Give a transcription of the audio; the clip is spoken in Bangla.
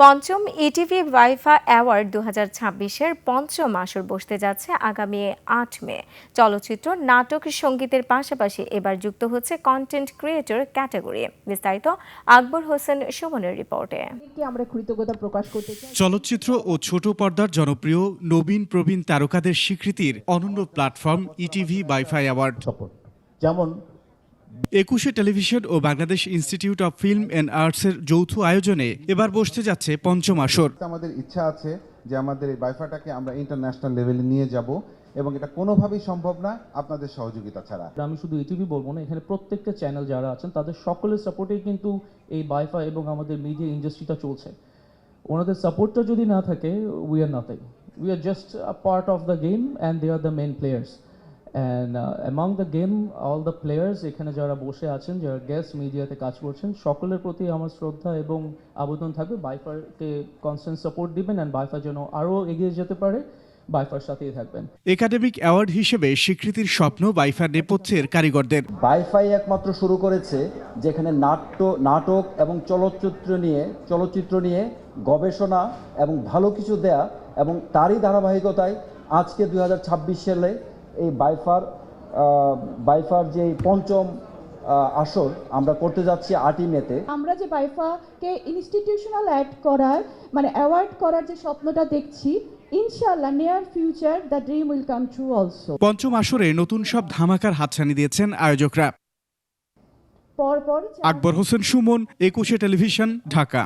পঞ্চম ইটিভি ওয়াইফা অ্যাওয়ার্ড 2026-এর পঞ্চম আসর বসতে যাচ্ছে আগামী 8 মে। চলচ্চিত্র, নাটক, সঙ্গীতের পাশাপাশি এবার যুক্ত হচ্ছে কন্টেন্ট ক্রিয়েটর ক্যাটাগরি। বিস্তারিত আকবর হোসেন সুমনের রিপোর্টে। আমরা কৃতজ্ঞতা প্রকাশ করতে চাই। চলচ্চিত্র ও ছোট পর্দার জনপ্রিয় নবীন প্রবীণ তারকাদের স্বীকৃতির অনন্য প্ল্যাটফর্ম ইটিভি ওয়াইফা অ্যাওয়ার্ড। যেমন 21শে টেলিভিশন ও Bangladesh institute of film and আর্টসের যৌথ আয়োজনে এবার বসতে যাচ্ছে পঞ্চম আসর। আমাদের ইচ্ছা আছে যে আমাদের এই বাইফাটাকে আমরা ইন্টারন্যাশনাল লেভেলে নিয়ে যাব এবং এটা কোনোভাবেই সম্ভব না আপনাদের সহযোগিতা ছাড়া। আমি শুধু ইটিভি বলবো না, এখানে প্রত্যেকটা চ্যানেল যারা আছেন তাদের সকলের সাপোর্টেই কিন্তু এই বাইফা এবং আমাদের মিডিয়া ইন্ডাস্ট্রিটা চলছে। ওনাদের সাপোর্টটা যদি না থাকে, we are nothing, we are just a part of the game and they are the main players. And among the game all the players এখানে যারা বসে আছেন, যারা গেস্ট মিডিয়াতে কাজ করছেন, সকলের প্রতি আমার শ্রদ্ধা এবং আবেদন থাকবে বাইফারকে কনস্ট্যান্ট সাপোর্ট দিবেন অ্যান্ড বাইফা যেন আরও এগিয়ে যেতে পারে, বাইফার সাথেই থাকবেন। একাডেমিক অ্যাওয়ার্ড হিসেবে স্বীকৃতির স্বপ্ন বাইফার নেপথ্যের কারিগরদের। বাইফাই একমাত্র শুরু করেছে যেখানে নাটক এবং চলচ্চিত্র নিয়ে গবেষণা এবং ভালো কিছু দেয়া, এবং তারই ধারাবাহিকতায় আজকে 2026 সালে এই বাইফার যে পঞ্চম আসর আমরা করতে যাচ্ছি 8ই মেতে। আমরা যে বাইফাকে ইনস্টিটিউশনাল অ্যাওয়ার্ড করার যে স্বপ্নটা দেখছি, ইনশাআল্লাহ near future the dream will come true also. পঞ্চম আসরে নতুন সব ধামাকার হাতছানি দিয়েছেন আয়োজকরা। পরপর আকবর হোসেন সুমন, 21শে টেলিভিশন, ঢাকা।